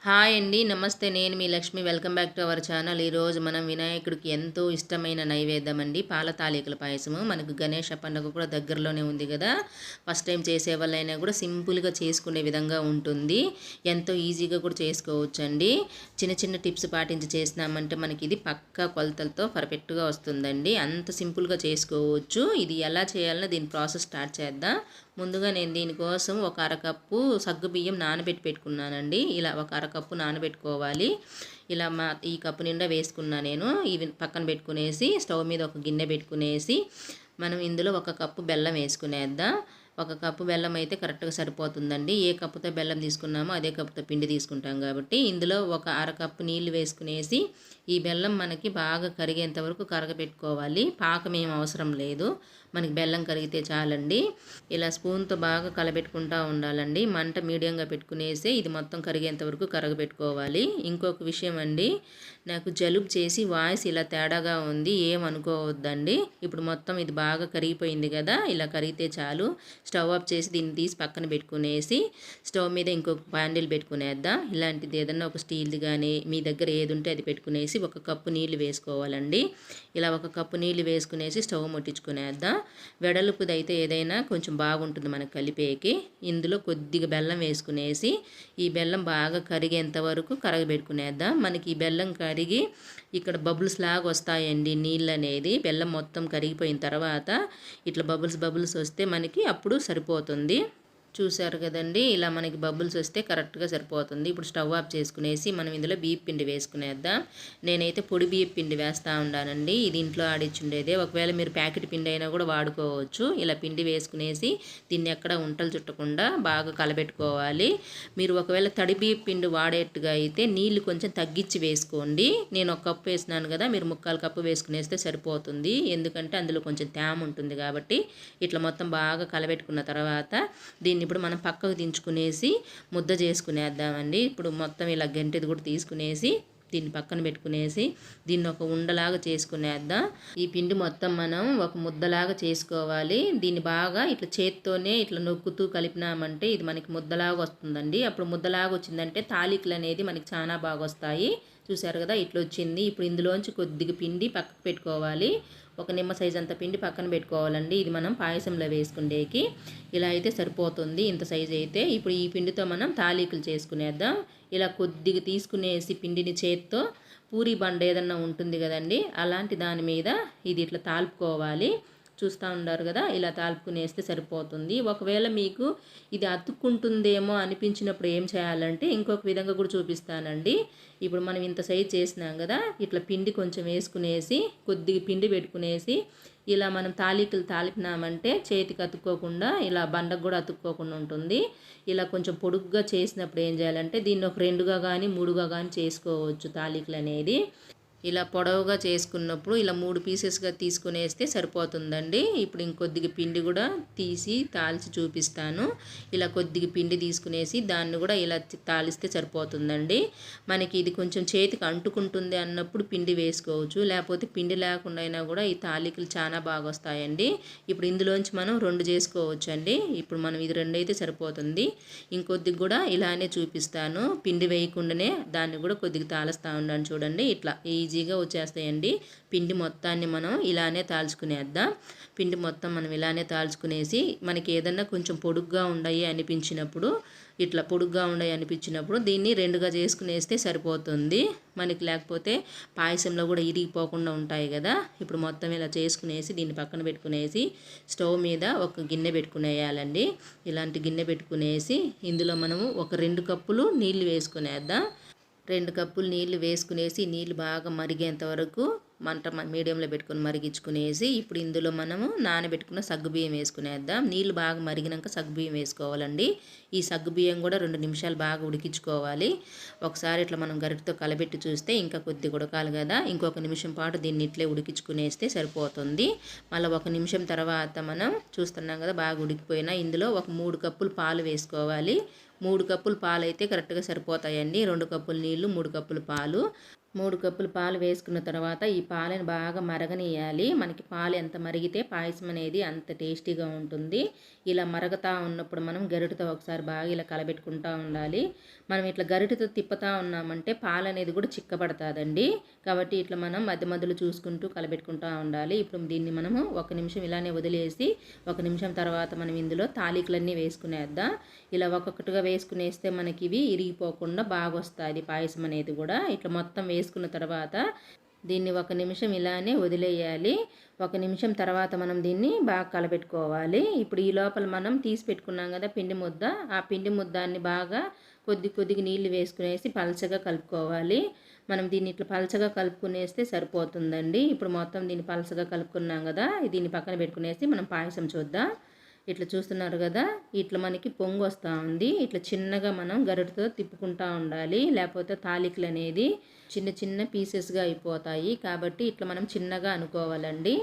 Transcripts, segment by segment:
Hi అండి. నమస్తే. నేను మీ Lakshmi. Welcome back to our channel. ఈరోజు మనం వినాయకుడికి ఎంతో ఇష్టమైన నైవేద్యం అండి పాల తాలికల పాయసము. మనకు గణేష పండుగ కూడా దగ్గరలోనే ఉంది కదా! ఫస్ట్ టైం చేసేవాళ్ళైనా కూడా సింపుల్‌గా చేసుకునే విధంగా ఉంటుంది. ఎంతో ఈజీగా కూడా చేసుకోవచ్చండి. చిన్న చిన్న టిప్స్ పాటించి చేసినామంటే మనకి ఇది పక్కా కొలతలతో పర్ఫెక్ట్‌గా వస్తుందండి. అంత సింపుల్‌గా చేసుకోవచ్చు. ఇది ఎలా చేయాలనో దీని ప్రాసెస్ స్టార్ట్ చేద్దాం. ముందుగా నేను దీనికోసం ఒక అరకప్పు సగ్గుబియ్యం నానబెట్టి పెట్టుకున్నానండి. ఇలా ఒక అరకప్పు నానబెట్టుకోవాలి. ఇలా ఈ కప్పు నిండా వేసుకున్నా నేను. ఇవి పక్కన పెట్టుకునేసి స్టవ్ మీద ఒక గిన్నె పెట్టుకునేసి మనం ఇందులో ఒక కప్పు బెల్లం వేసుకునేద్దాం. ఒక కప్పు బెల్లం అయితే కరెక్ట్గా సరిపోతుందండి. ఏ కప్పుతో బెల్లం తీసుకున్నామో అదే కప్పుతో పిండి తీసుకుంటాం కాబట్టి ఇందులో ఒక అరకప్పు నీళ్లు వేసుకునేసి ఈ బెల్లం మనకి బాగా కరిగేంత వరకు కరగబెట్టుకోవాలి. పాకం ఏం అవసరం లేదు. మనకి బెల్లం కరిగితే చాలండి. ఇలా స్పూన్తో బాగా కలబెట్టుకుంటూ ఉండాలండి. మంట మీడియంగా పెట్టుకునేసి ఇది మొత్తం కరిగేంత వరకు కరగబెట్టుకోవాలి. ఇంకొక విషయం అండి, నాకు జలుబు చేసి వాయిస్ ఇలా తేడాగా ఉంది, ఏమనుకోవద్దండి. ఇప్పుడు మొత్తం ఇది బాగా కరిగిపోయింది కదా! ఇలా కరిగితే చాలు. స్టవ్ ఆఫ్ చేసి దీన్ని తీసి పక్కన పెట్టుకునేసి స్టవ్ మీద ఇంకొక బాండిల్ పెట్టుకునేద్దాం. ఇలాంటిది ఏదన్నా ఒక స్టీల్ది కానీ మీ దగ్గర ఏది ఉంటే అది పెట్టుకునేసి ఒక కప్పు నీళ్ళు వేసుకోవాలండి. ఇలా ఒక కప్పు నీళ్ళు వేసుకునేసి స్టవ్ ముట్టించుకునేద్దాం. వెడల్పుది అయితే ఏదైనా కొంచెం బాగుంటుంది మనకు కలిపేకి. ఇందులో కొద్దిగా బెల్లం వేసుకునేసి ఈ బెల్లం బాగా కరిగేంత వరకు కరగబెట్టుకునేద్దాం. మనకి ఈ బెల్లం కరిగి ఇక్కడ బబుల్స్ లాగా వస్తాయండి. నీళ్ళు అనేది బెల్లం మొత్తం కరిగిపోయిన తర్వాత ఇట్లా బబుల్స్ వస్తే మనకి అప్పుడు సరిపోతుంది. చూశారు కదండి, ఇలా మనకి బబుల్స్ వస్తే కరెక్ట్గా సరిపోతుంది. ఇప్పుడు స్టవ్ ఆఫ్ చేసుకునేసి మనం ఇందులో బియ్యం పిండి వేసుకునేద్దాం. నేనైతే పొడి బియ్యం పిండి వేస్తూ ఉన్నానండి. ఇది ఇంట్లో ఆడిచ్చుండేదే. ఒకవేళ మీరు ప్యాకెట్ పిండి అయినా కూడా వాడుకోవచ్చు. ఇలా పిండి వేసుకునేసి దీన్ని ఎక్కడ ఉంటలు చుట్టకుండా బాగా కలబెట్టుకోవాలి. మీరు ఒకవేళ తడి బియ్యం పిండి వాడేట్టుగా అయితే నీళ్లు కొంచెం తగ్గించి వేసుకోండి. నేను ఒక కప్పు వేసినాను కదా, మీరు ముక్కాలు కప్పు వేసుకునేస్తే సరిపోతుంది. ఎందుకంటే అందులో కొంచెం తేమ ఉంటుంది కాబట్టి. ఇట్లా మొత్తం బాగా కలబెట్టుకున్న తర్వాత దీన్ని ఇప్పుడు మనం పక్కకు దించుకునేసి ముద్ద చేసుకునేద్దామండి. ఇప్పుడు మొత్తం ఇలా గంటెది కూడా తీసుకునేసి దీన్ని పక్కన పెట్టుకునేసి దీన్ని ఒక ఉండలాగా చేసుకునేద్దాం. ఈ పిండి మొత్తం మనం ఒక ముద్దలాగా చేసుకోవాలి. దీన్ని బాగా ఇట్లా చేత్తోనే ఇట్లా నొక్కుతూ కలిపినామంటే ఇది మనకి ముద్దలాగా వస్తుందండి. అప్పుడు ముద్దలాగా వచ్చిందంటే తాలికలు అనేది మనకి చాలా బాగా వస్తాయి. చూసారు కదా, ఇట్లా వచ్చింది. ఇప్పుడు ఇందులోంచి కొద్దిగా పిండి పక్కకు పెట్టుకోవాలి. ఒక నిమ్మ సైజ్ అంత పిండి పక్కన పెట్టుకోవాలండి. ఇది మనం పాయసంలో వేసుకుండేకి ఇలా అయితే సరిపోతుంది. ఇంత సైజ్ అయితే ఇప్పుడు ఈ పిండితో మనం తాలీకులు చేసుకునేద్దాం. ఇలా కొద్దిగా తీసుకునేసి పిండిని చేత్తో పూరి బండ ఏదన్నా ఉంటుంది కదండి, అలాంటి దాని మీద ఇది ఇట్లా తాల్పుకోవాలి. చూస్తూ ఉన్నారు కదా, ఇలా తాల్పుకునేస్తే సరిపోతుంది. ఒకవేళ మీకు ఇది అతుక్కుంటుందేమో అనిపించినప్పుడు ఏం చేయాలంటే ఇంకొక విధంగా కూడా చూపిస్తానండి. ఇప్పుడు మనం ఇంత సైజ్ చేసినాం కదా, ఇట్లా పిండి కొంచెం వేసుకునేసి కొద్దిగా పిండి పెట్టుకునేసి ఇలా మనం తాలికలు తాలిపినామంటే చేతికి అతుక్కోకుండా ఇలా బండకు కూడా అతుక్కోకుండా ఉంటుంది. ఇలా కొంచెం పొడుగ్గా చేసినప్పుడు ఏం చేయాలంటే దీన్ని ఒక 2గా కానీ 3గా కానీ చేసుకోవచ్చు తాలికలు అనేది. ఇలా పొడవుగా చేసుకున్నప్పుడు ఇలా 3 పీసెస్గా తీసుకునేస్తే సరిపోతుందండి. ఇప్పుడు ఇంకొద్దిగా పిండి కూడా తీసి తాల్చి చూపిస్తాను. ఇలా కొద్దిగా పిండి తీసుకునేసి దాన్ని కూడా ఇలా తాలిస్తే సరిపోతుందండి. మనకి ఇది కొంచెం చేతికి అంటుకుంటుంది అన్నప్పుడు పిండి వేసుకోవచ్చు. లేకపోతే పిండి లేకుండా అయినా కూడా ఈ తాలికలు చాలా బాగా వస్తాయండి. ఇప్పుడు ఇందులోంచి మనం 2 చేసుకోవచ్చు అండి. ఇప్పుడు మనం ఇది 2 అయితే సరిపోతుంది. ఇంకొద్దిగా కూడా ఇలానే చూపిస్తాను. పిండి వేయకుండానే దాన్ని కూడా కొద్దిగా తాలుస్తూ ఉన్నాను చూడండి. ఇట్లా ఈజీగా వచ్చేస్తాయండి. పిండి మొత్తాన్ని మనం ఇలానే తాల్చుకునేద్దాం. పిండి మొత్తం మనం ఇలానే తాల్చుకునేసి మనకి ఏదన్నా కొంచెం పొడుగ్గా ఉన్నాయి అనిపించినప్పుడు ఇట్లా పొడుగ్గా ఉన్నాయి అనిపించినప్పుడు దీన్ని 2గా చేసుకునేస్తే సరిపోతుంది. మనకి లేకపోతే పాయసంలో కూడా ఇరిగిపోకుండా ఉంటాయి కదా. ఇప్పుడు మొత్తం ఇలా చేసుకునేసి దీన్ని పక్కన పెట్టుకునేసి స్టవ్ మీద ఒక గిన్నె పెట్టుకునేయాలండి. ఇలాంటి గిన్నె పెట్టుకునేసి ఇందులో మనము ఒక 2 కప్పులు నీళ్ళు వేసుకునేద్దాం. 2 కప్పులు నీళ్లు వేసుకునేసి నీళ్ళు బాగా మరిగేంత వరకు మంట మీడియంలో పెట్టుకొని మరిగించుకునేసి ఇప్పుడు ఇందులో మనము నానబెట్టుకున్న సగ్గుబియ్యం వేసుకునేద్దాం. నీళ్ళు బాగా మరిగినాక సగ్గుబియ్యం వేసుకోవాలండి. ఈ సగ్గుబియ్యం కూడా 2 నిమిషాలు బాగా ఉడికించుకోవాలి. ఒకసారి ఇట్లా మనం గరిటతో కలబెట్టి చూస్తే ఇంకా కొద్దిగా ఉడకాలి కదా, ఇంకొక నిమిషం పాటు దీన్ని ఇట్లే ఉడికించుకునేస్తే సరిపోతుంది. మళ్ళీ 1 నిమిషం తర్వాత మనం చూస్తున్నాం కదా బాగా ఉడికిపోయినా ఇందులో ఒక 3 కప్పులు పాలు వేసుకోవాలి. 3 కప్పులు పాలు అయితే కరెక్ట్గా సరిపోతాయండి. 2 కప్పులు నీళ్ళు 3 కప్పులు పాలు. 3 కప్పులు పాలు వేసుకున్న తర్వాత ఈ పాలను బాగా మరగనియాలి. మనకి పాలు ఎంత మరిగితే పాయసం అనేది అంత టేస్టీగా ఉంటుంది. ఇలా మరగతా ఉన్నప్పుడు మనం గరిటెతో ఒకసారి బాగా ఇలా కలబెట్టుకుంటా ఉండాలి. మనం ఇట్లా గరిటెతో తిప్పుతా ఉన్నామంటే పాలు అనేది కూడా చిక్కబడతాదండి. కాబట్టి ఇట్లా మనం మధ్య మధ్యలో చూసుకుంటూ కలబెట్టుకుంటా ఉండాలి. ఇప్పుడు దీన్ని మనము 1 నిమిషం ఇలానే వదిలేసి 1 నిమిషం తర్వాత మనం ఇందులో తాలికలన్నీ వేసుకునేద్దాం. ఇలా ఒక్కొక్కటిగా వేసుకునేస్తే మనకి ఇవి ఇరిగిపోకుండా బాగా వస్తుంది పాయసం అనేది కూడా. ఇట్లా మొత్తం వేసుకున్న తర్వాత దీన్ని 1 నిమిషం ఇలానే వదిలేయాలి. 1 నిమిషం తర్వాత మనం దీన్ని బాగా కలపెట్టుకోవాలి. ఇప్పుడు ఈ లోపల మనం తీసి పెట్టుకున్నాం కదా పిండి ముద్ద, ఆ పిండి ముద్దాన్ని బాగా కొద్దిగా నీళ్లు వేసుకునేసి పలచగా కలుపుకోవాలి. మనం దీన్ని ఇట్లా పలచగా కలుపుకునేస్తే సరిపోతుందండి. ఇప్పుడు మొత్తం దీన్ని పలచగా కలుపుకున్నాం కదా, దీన్ని పక్కన పెట్టుకునేసి మనం పాయసం చూద్దాం. ఇట్లా చూస్తున్నారు కదా, ఇట్లా మనకి పొంగు వస్తూ ఉంది. ఇట్లా చిన్నగా మనం గరిటతో తిప్పుకుంటూ ఉండాలి, లేకపోతే తాలికలు అనేది చిన్న చిన్న పీసెస్గా అయిపోతాయి. కాబట్టి ఇట్లా మనం చిన్నగా అనుకోవాలండి.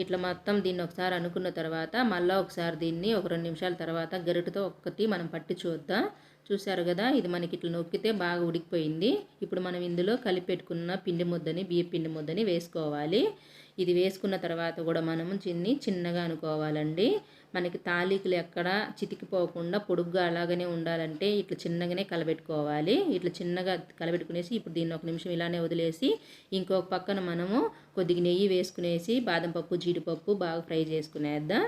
ఇట్లా మొత్తం దీన్ని ఒకసారి అనుకున్న తర్వాత మళ్ళీ ఒకసారి దీన్ని ఒక 2 నిమిషాల తర్వాత గరిటతో ఒక్కటి మనం పట్టి చూద్దాం. చూసారు కదా, ఇది మనకి ఇట్లా నొక్కితే బాగా ఉడికిపోయింది. ఇప్పుడు మనం ఇందులో కలిపెట్టుకున్న పిండి ముద్దని, బియ్య పిండి ముద్దని వేసుకోవాలి. ఇది వేసుకున్న తర్వాత కూడా మనము చిన్నగా అనుకోవాలండి. మనకి తాలికలు ఎక్కడ చితికిపోకుండా పొడుగ్గా అలాగనే ఉండాలంటే ఇట్లా చిన్నగానే కలబెట్టుకోవాలి. ఇట్లా చిన్నగా కలబెట్టుకునేసి ఇప్పుడు దీన్ని 1 నిమిషం ఇలానే వదిలేసి ఇంకొక పక్కన మనము కొద్దిగా నెయ్యి వేసుకునేసి బాదం పప్పు, జీడిపప్పు బాగా ఫ్రై చేసుకునేద్దాం.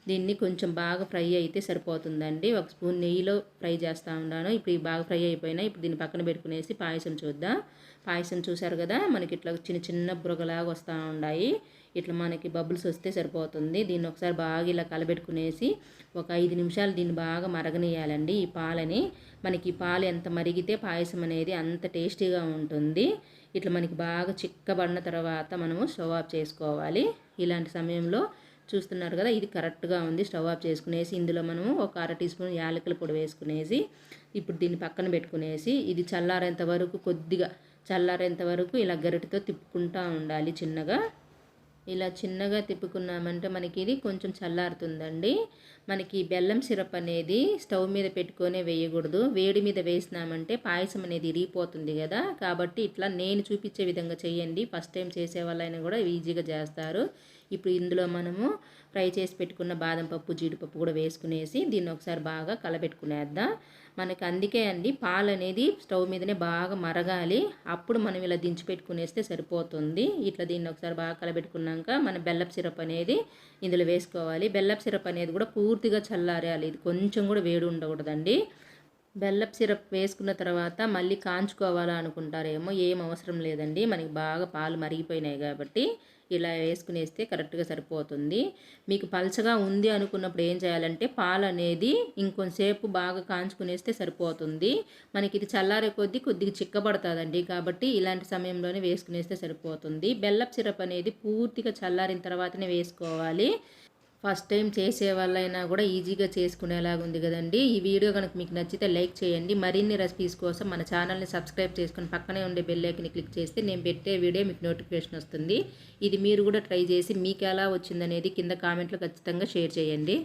దీన్ని కొంచెం బాగా ఫ్రై అయితే సరిపోతుందండి. 1 స్పూన్ నెయ్యిలో ఫ్రై చేస్తూ ఉన్నాను. ఇప్పుడు ఈ బాగా ఫ్రై అయిపోయినా ఇప్పుడు దీన్ని పక్కన పెట్టుకునేసి పాయసం చూద్దాం. పాయసం చూసారు కదా, మనకి ఇట్లా చిన్న చిన్న బురగలాగా వస్తూ ఉన్నాయి. ఇట్లా మనకి బబుల్స్ వస్తే సరిపోతుంది. దీన్ని ఒకసారి బాగా ఇలా కలబెట్టుకునేసి ఒక 5 నిమిషాలు దీన్ని బాగా మరగనియాలండి ఈ పాలని. మనకి ఈ పాలు ఎంత మరిగితే పాయసం అనేది అంత టేస్టీగా ఉంటుంది. ఇట్లా మనకి బాగా చిక్కబడిన తర్వాత మనము స్టవ్ ఆఫ్ చేసుకోవాలి. ఇలాంటి సమయంలో చూస్తున్నారు కదా, ఇది కరెక్ట్గా ఉంది. స్టవ్ ఆఫ్ చేసుకునేసి ఇందులో మనము ఒక 1/2 టీ స్పూన్ యాలకుల పొడి వేసుకునేసి ఇప్పుడు దీన్ని పక్కన పెట్టుకునేసి ఇది చల్లారేంత వరకు కొద్దిగా చల్లారేంత వరకు ఇలా గరిటెతో తిప్పుకుంటూ ఉండాలి చిన్నగా. ఇలా చిన్నగా తిప్పుకున్నామంటే మనకి ఇది కొంచెం చల్లారుతుందండి. మనకి బెల్లం సిరప్ అనేది స్టవ్ మీద పెట్టుకొనే వేయకూడదు. వేడి మీద వేసినామంటే పాయసం అనేది ఇరిగిపోతుంది కదా. కాబట్టి ఇట్లా నేను చూపించే విధంగా చేయండి. ఫస్ట్ టైం చేసే వాళ్ళైనా కూడా ఈజీగా చేస్తారు. ఇప్పుడు ఇందులో మనము ఫ్రై చేసి పెట్టుకున్న బాదం పప్పు, జీడిపప్పు కూడా వేసుకునేసి దీన్ని ఒకసారి బాగా కలబెట్టుకునేద్దాం. మనకి అందుకే అండి పాలు అనేది స్టవ్ మీదనే బాగా మరగాలి. అప్పుడు మనం ఇలా దించి పెట్టుకునేస్తే సరిపోతుంది. ఇట్లా దీన్ని ఒకసారి బాగా కలబెట్టుకున్నాక మన బెల్లపు సిరప్ అనేది ఇందులో వేసుకోవాలి. బెల్లపు సిరప్ అనేది కూడా పూర్తిగా చల్లారాలి. ఇది కొంచెం కూడా వేడి ఉండకూడదండి. బెల్లపు సిరప్ వేసుకున్న తర్వాత మళ్ళీ కాంచుకోవాలా అనుకుంటారేమో, ఏం అవసరం లేదండి. మనకి బాగా పాలు మరిగిపోయినాయి కాబట్టి ఇలా వేసుకునేస్తే కరెక్ట్గా సరిపోతుంది. మీకు పలచగా ఉంది అనుకున్నప్పుడు ఏం చేయాలంటే పాలు అనేది ఇంకొంచెంసేపు బాగా కాంచుకునేస్తే సరిపోతుంది. మనకి ఇది చల్లారే కొద్దిగా చిక్కబడుతుందండి. కాబట్టి ఇలాంటి సమయంలోనే వేసుకునేస్తే సరిపోతుంది. బెల్లపు సిరప్ అనేది పూర్తిగా చల్లారిన తర్వాతనే వేసుకోవాలి. ఫస్ట్ టైం చేసే వాళ్ళైనా కూడా ఈజీగా చేసుకునేలాగా ఉంది కదండి. ఈ వీడియో కనుక మీకు నచ్చితే లైక్ చేయండి. మరిన్ని రెసిపీస్ కోసం మన ఛానల్ని సబ్స్క్రైబ్ చేసుకొని పక్కనే ఉండే బెల్ ఐకాన్ని క్లిక్ చేస్తే నేను పెట్టే వీడియో మీకు నోటిఫికేషన్ వస్తుంది. ఇది మీరు కూడా ట్రై చేసి మీకు ఎలా వచ్చిందనేది కింద కామెంట్లో ఖచ్చితంగా షేర్ చేయండి.